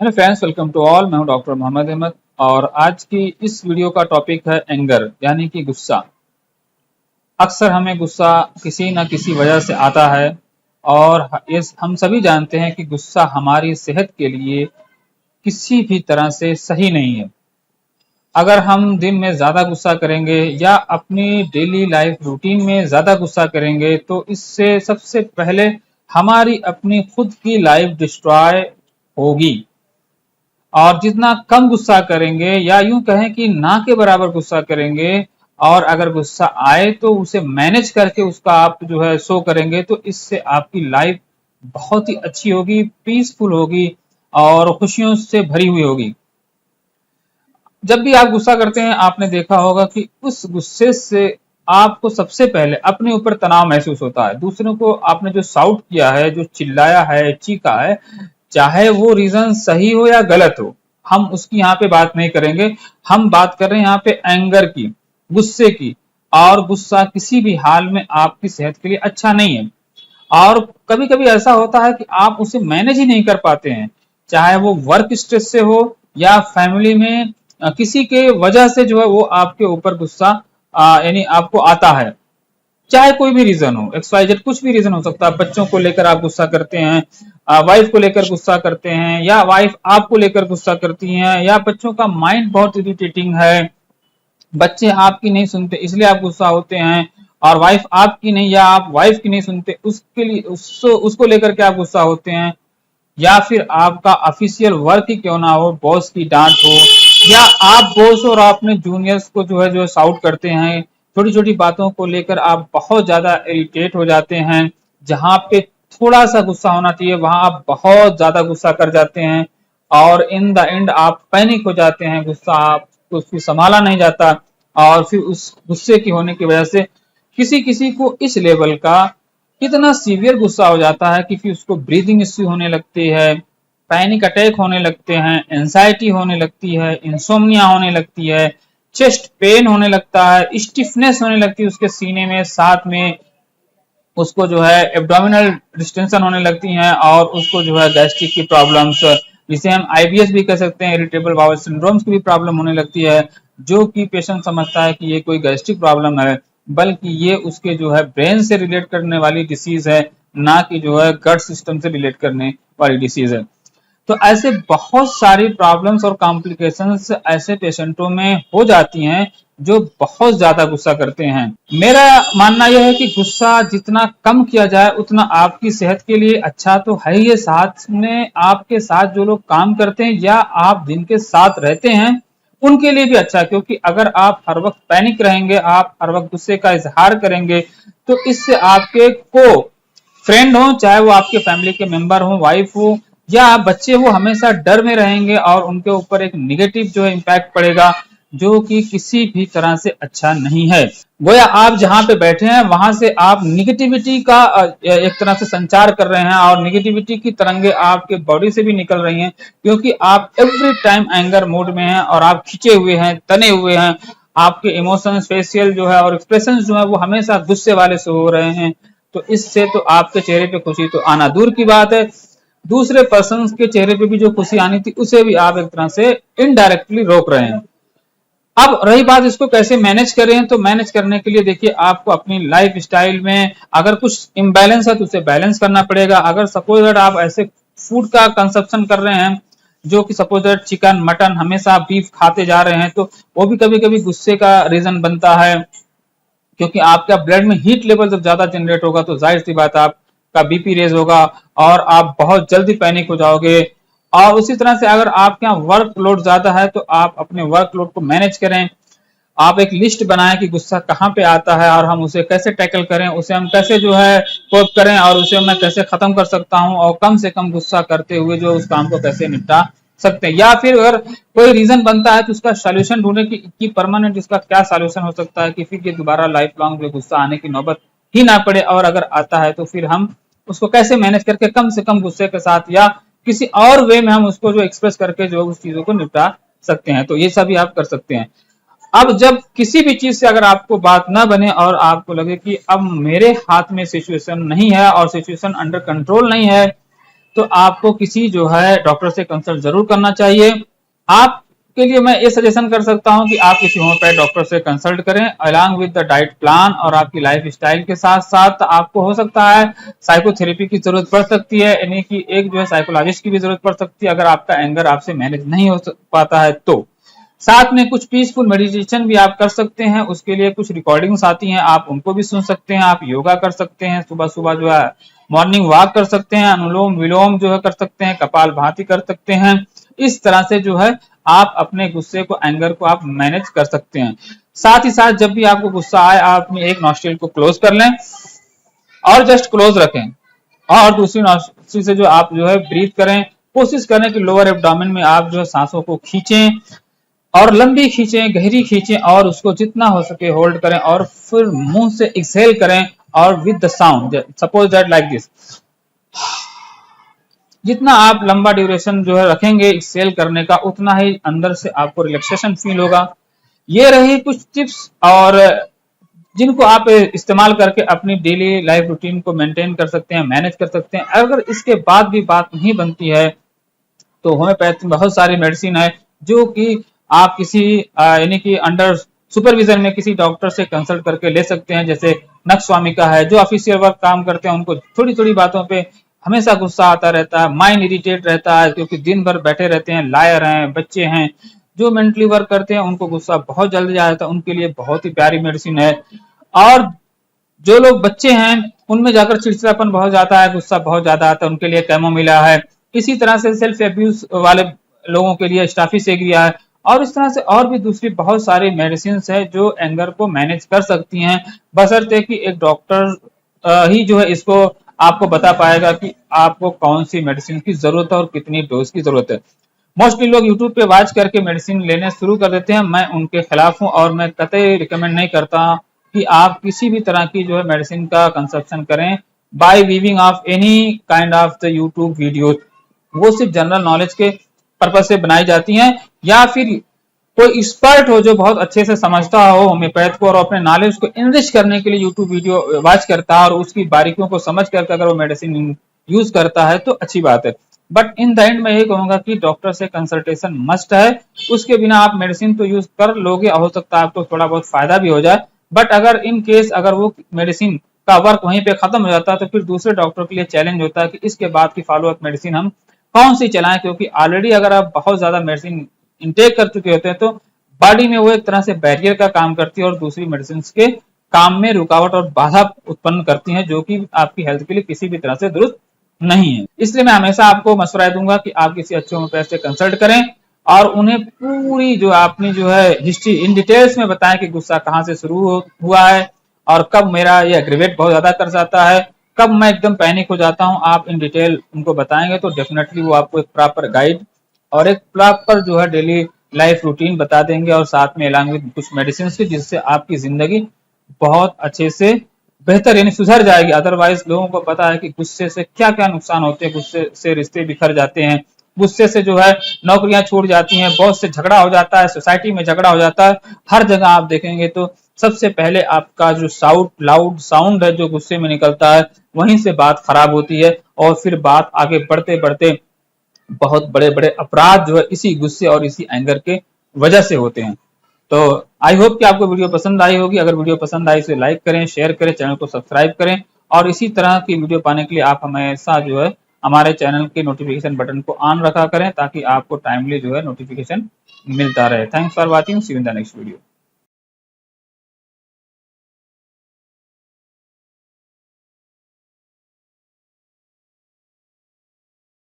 Hello friends, welcome to all. मैं हूं doctor Mohammad Ahmad और आज की इस वीडियो का टॉपिक है एंगर यानी कि गुस्सा। अक्सर हमें गुस्सा किसी न किसी वजह से आता है और इस हम सभी जानते हैं कि गुस्सा हमारी सेहत के लिए किसी भी तरह से सही नहीं है। अगर हम दिन में ज़्यादा गुस्सा करेंगे या अपनी डेली लाइफ रूटीन में ज़्यादा गुस्सा करेंगे तो इससे सबसे पहले हमारी अपनी खुद की लाइफ डिस्ट्रॉय होगी। और जितना कम गुस्सा करेंगे या यूं कहें कि ना के बराबर गुस्सा करेंगे और अगर गुस्सा आए तो उसे मैनेज करके उसका आप जो है शो करेंगे तो इससे आपकी लाइफ बहुत ही अच्छी होगी, पीसफुल होगी और खुशियों से भरी हुई होगी। जब भी आप गुस्सा करते हैं आपने देखा होगा कि उस गुस्से से आपको सबसे पहले अपने ऊपर तनाव महसूस होता है। दूसरों को आपने जो साउट किया है, जो चिल्लाया है, चीखा है, चाहे वो रीजन सही हो या गलत हो, हम उसकी यहाँ पे बात नहीं करेंगे। हम बात कर रहे हैं यहाँ पे एंगर की, गुस्से की। और गुस्सा किसी भी हाल में आपकी सेहत के लिए अच्छा नहीं है। और कभी कभी ऐसा होता है कि आप उसे मैनेज ही नहीं कर पाते हैं, चाहे वो वर्क स्ट्रेस से हो या फैमिली में किसी के वजह से जो है वो आपके ऊपर गुस्सा यानी आपको आता है। चाहे कोई भी रीजन हो, XYZ कुछ भी रीजन हो सकता है। बच्चों को लेकर आप गुस्सा करते हैं, वाइफ को लेकर गुस्सा करते हैं, या वाइफ आपको लेकर गुस्सा करती हैं, या बच्चों का माइंड बहुत इरिटेटिंग है, बच्चे आपकी नहीं सुनते इसलिए आप गुस्सा होते हैं, और वाइफ आपकी नहीं या आप वाइफ की नहीं सुनते उसके लिए उसको लेकर के आप गुस्सा होते हैं। या फिर आपका ऑफिशियल वर्क ही क्यों ना हो, बॉस की डांट हो, या आप बॉस और अपने जूनियर्स को जो है साउट करते हैं, छोटी छोटी बातों को लेकर आप बहुत ज्यादा इरिटेट हो जाते हैं। जहां पे थोड़ा सा गुस्सा होना चाहिए वहां आप बहुत ज्यादा गुस्सा कर जाते हैं और इन द एंड आप पैनिक हो जाते हैं। गुस्सा आपको फिर संभाला नहीं जाता और फिर उस गुस्से की होने की वजह से किसी किसी को इस लेवल का इतना सीवियर गुस्सा हो जाता है कि फिर उसको ब्रीदिंग इश्यू होने लगती है, पैनिक अटैक होने लगते हैं, एंजाइटी होने लगती है, इंसोम्निया होने लगती है, चेस्ट पेन होने लगता है, स्टिफनेस होने लगती है उसके सीने में, साथ में उसको जो है एब्डोमिनल डिस्टेंशन होने लगती हैं और उसको जो है गैस्ट्रिक की प्रॉब्लम्स, जिसे हम IBS भी कह सकते हैं, इरिटेबल बाउल सिंड्रोम्स की भी प्रॉब्लम होने लगती है, जो कि पेशेंट समझता है कि ये कोई गैस्ट्रिक प्रॉब्लम है, बल्कि ये उसके जो है ब्रेन से रिलेट करने वाली डिसीज है, ना कि जो है गट सिस्टम से रिलेट करने वाली डिसीज है। तो ऐसे बहुत सारी प्रॉब्लम्स और कॉम्प्लिकेशंस ऐसे पेशेंटों में हो जाती हैं जो बहुत ज्यादा गुस्सा करते हैं। मेरा मानना यह है कि गुस्सा जितना कम किया जाए उतना आपकी सेहत के लिए अच्छा तो है ही। साथ में आपके साथ जो लोग काम करते हैं या आप जिनके साथ रहते हैं उनके लिए भी अच्छा है, क्योंकि अगर आप हर वक्त पैनिक रहेंगे, आप हर वक्त गुस्से का इजहार करेंगे, तो इससे आपके को फ्रेंड हो, चाहे वो आपके फैमिली के मेंबर हो, वाइफ हो या बच्चे, वो हमेशा डर में रहेंगे और उनके ऊपर एक निगेटिव जो है इम्पैक्ट पड़ेगा, जो कि किसी भी तरह से अच्छा नहीं है। गोया आप जहां पे बैठे हैं वहां से आप निगेटिविटी का एक तरह से संचार कर रहे हैं और निगेटिविटी की तरंगे आपके बॉडी से भी निकल रही हैं, क्योंकि आप एवरी टाइम एंगर मोड में हैं और आप खिंचे हुए हैं, तने हुए हैं। आपके इमोशंस, फेशियल जो है और एक्सप्रेशन जो है वो हमेशा गुस्से वाले से हो रहे हैं। तो इससे तो आपके चेहरे पे खुशी तो आना दूर की बात है, दूसरे पर्सन के चेहरे पे भी जो खुशी आनी थी उसे भी आप एक तरह से इनडायरेक्टली रोक रहे हैं। अब रही बात इसको कैसे मैनेज करें, तो मैनेज करने के लिए देखिए आपको अपनी लाइफ स्टाइल में अगर कुछ इम्बैलेंस है तो उसे बैलेंस करना पड़ेगा। अगर सपोज दैट आप ऐसे फूड का कंजप्शन कर रहे हैं जो कि सपोज दैट चिकन, मटन, हमेशा आप बीफ खाते जा रहे हैं, तो वो भी कभी कभी गुस्से का रीजन बनता है, क्योंकि आपका ब्लड में हीट लेवल जब ज्यादा जनरेट होगा तो जाहिर सी बात है आपका BP रेज होगा और आप बहुत जल्दी पैनिक हो जाओगे। और उसी तरह से अगर आपके यहाँ वर्कलोड ज्यादा है तो आप अपने वर्कलोड को मैनेज करें। आप एक लिस्ट बनाएं कि गुस्सा कहाँ पे आता है और हम उसे कैसे टैकल करें, उसे हम कैसे जो है कोप करें और उसे मैं कैसे खत्म कर सकता हूं, और कम से कम गुस्सा करते हुए जो उस काम को कैसे निपटा सकते हैं। या फिर अगर कोई रीजन बनता है तो उसका सोल्यूशन ढूंढे कि परमानेंट इसका क्या सोल्यूशन हो सकता है कि फिर ये दोबारा लाइफ लॉन्ग गुस्सा आने की नौबत ही ना पड़े, और अगर आता है तो फिर हम उसको कैसे मैनेज करके कम से कम गुस्से के साथ या किसी और वे में हम उसको जो एक्सप्रेस करके जो उस चीजों को निपटा सकते हैं। तो ये सभी आप कर सकते हैं। अब जब किसी भी चीज से अगर आपको बात ना बने और आपको लगे कि अब मेरे हाथ में सिचुएशन नहीं है और सिचुएशन अंडर कंट्रोल नहीं है, तो आपको किसी जो है डॉक्टर से कंसल्ट जरूर करना चाहिए। आपके लिए मैं ये सजेशन कर सकता हूं कि आप किसी होम्योपैथ डॉक्टर से कंसल्ट करें along with the diet plan, और आपकी लाइफ स्टाइल के साथ साथ आपको हो सकता है साइकोथेरेपी की जरूरत पड़ सकती है, यानी कि एक जो है साइकोलॉजिस्ट की भी जरूरत पड़ सकती है अगर आपका एंगर आपसे मैनेज नहीं हो पाता है तो। साथ में कुछ पीसफुल मेडिटेशन भी आप कर सकते हैं, उसके लिए कुछ रिकॉर्डिंग्स आती हैं, आप उनको भी सुन सकते हैं। आप योगा कर सकते हैं, सुबह सुबह जो है मॉर्निंग वॉक कर सकते हैं, अनुलोम विलोम जो है कर सकते हैं, कपाल भाती कर सकते हैं। इस तरह से जो है आप अपने गुस्से को, एंगर को आप मैनेज कर सकते हैं। साथ ही साथ जब भी आपको गुस्सा आए आप अपने एक नॉस्ट्रिल को क्लोज कर लें और जस्ट क्लोज रखें, और दूसरी नॉस्ट्रिल से जो आप जो है ब्रीथ करें। कोशिश करें कि लोअर एब्डोमेन में आप जो है सांसों को खींचें और लंबी खींचें, गहरी खींचें, और उसको जितना हो सके होल्ड करें और फिर मुंह से एक्सहेल करें और with the sound, suppose that like this. जितना आप लंबा ड्यूरेशन जो है रखेंगे एक्सहेल करने का, उतना ही अंदर से आपको रिलैक्सेशन फील होगा। ये रही कुछ टिप्स और जिनको आप इस्तेमाल करके अपनी डेली लाइफ रूटीन को मेंटेन कर सकते हैं, मैनेज कर सकते हैं। अगर इसके बाद भी बात नहीं बनती है तो होम्योपैथी में बहुत सारी मेडिसिन है जो कि आप किसी यानी कि अंडर सुपरविजन में किसी डॉक्टर से कंसल्ट करके ले सकते हैं। जैसे नक्स स्वामी का है, जो ऑफिशियल वर्क काम करते हैं उनको थोड़ी थोड़ी बातों पे हमेशा गुस्सा आता रहता है, माइंड इरिटेट रहता है क्योंकि दिन भर बैठे रहते हैं, लायर हैं, बच्चे हैं। जो मेंटली वर्क करते हैं उनको गुस्सा बहुत जल्दी आ जाता है, उनके लिए बहुत ही प्यारी मेडिसिन है। और जो लोग बच्चे हैं उनमें जाकर चिड़चिड़ापन बहुत ज्यादा है, गुस्सा बहुत ज्यादा आता है, उनके लिए कैमोमिला है। इसी तरह से सेल्फ अब्यूज वाले लोगों के लिए स्टाफी सेग्रिया है, और इस तरह से और भी दूसरी बहुत सारी मेडिसिन है जो एंगर को मैनेज कर सकती हैं, बशर्ते कि एक डॉक्टर ही जो है इसको आपको बता पाएगा कि आपको कौन सी मेडिसिन की जरूरत है और कितनी डोज की जरूरत है। मोस्टली लोग यूट्यूब पे वॉच करके मेडिसिन लेने शुरू कर देते हैं, मैं उनके खिलाफ हूं और मैं कतई रिकमेंड नहीं करता कि आप किसी भी तरह की जो है मेडिसिन का कंजप्शन करें by viewing of any kind of the YouTube video. वो सिर्फ जनरल नॉलेज के पर्पज से बनाई जाती हैं, या फिर कोई एक्सपर्ट हो जो बहुत अच्छे से समझता हो होम्योपैथ को और अपने नॉलेज को इनरिच करने के लिए यूट्यूब वीडियो वॉच करता है और उसकी बारीकियों को समझ करके अगर वो मेडिसिन यूज करता है तो अच्छी बात है। बट इन द एंड मैं यही कहूंगा कि डॉक्टर से कंसल्टेशन मस्ट है, उसके बिना आप मेडिसिन तो यूज कर लोगे, हो सकता है आपको थोड़ा बहुत फायदा भी हो जाए, बट अगर इन केस अगर वो मेडिसिन का वर्क वहीं पे खत्म हो जाता है तो फिर दूसरे डॉक्टर के लिए चैलेंज होता है कि इसके बाद की फॉलोअप मेडिसिन हम कौन सी चलाएं, क्योंकि ऑलरेडी अगर आप बहुत ज्यादा मेडिसिन इनटेक कर चुके होते हैं तो बॉडी में वो एक तरह से बैरियर का काम करती है और दूसरी मेडिसिन के काम में रुकावट और बाधा उत्पन्न करती हैं, जो कि आपकी हेल्थ के लिए किसी भी तरह से दुरुस्त नहीं है। इसलिए मैं हमेशा आपको मशवरा दूंगा कि आप किसी अच्छे होम्योपैथ से कंसल्ट करें और उन्हें पूरी जो आपने जो है हिस्ट्री इन डिटेल्स में बताएं कि गुस्सा कहाँ से शुरू हुआ है और कब मेरा ये एग्रीवेट बहुत ज्यादा कर जाता है, कब मैं एकदम पैनिक हो जाता हूं। आप इन डिटेल उनको बताएंगे तो डेफिनेटली वो आपको एक प्रॉपर गाइड और एक प्रॉपर जो है डेली लाइफ रूटीन बता देंगे, और साथ में अलॉन्ग विद कुछ मेडिसिन की जिससे आपकी जिंदगी बहुत अच्छे से बेहतर यानी सुधर जाएगी। अदरवाइज लोगों को पता है कि गुस्से से क्या क्या नुकसान होते हैं, गुस्से से रिश्ते बिखर जाते हैं, गुस्से से जो है नौकरियां छूट जाती हैं, बॉस से झगड़ा हो जाता है, सोसाइटी में झगड़ा हो जाता है। हर जगह आप देखेंगे तो सबसे पहले आपका जो लाउड साउंड है जो गुस्से में निकलता है, वहीं से बात खराब होती है और फिर बात आगे बढ़ते बढ़ते बहुत बड़े बड़े अपराध जो है इसी गुस्से और इसी एंगर के वजह से होते हैं। तो आई होप कि आपको वीडियो पसंद आई होगी। अगर वीडियो पसंद आई तो लाइक करें, शेयर करें, चैनल को सब्सक्राइब करें, और इसी तरह की वीडियो पाने के लिए आप हमेशा जो है हमारे चैनल के नोटिफिकेशन बटन को ऑन रखा करें ताकि आपको टाइमली जो है नोटिफिकेशन मिलता रहे। Thanks for watching, see you in the next video.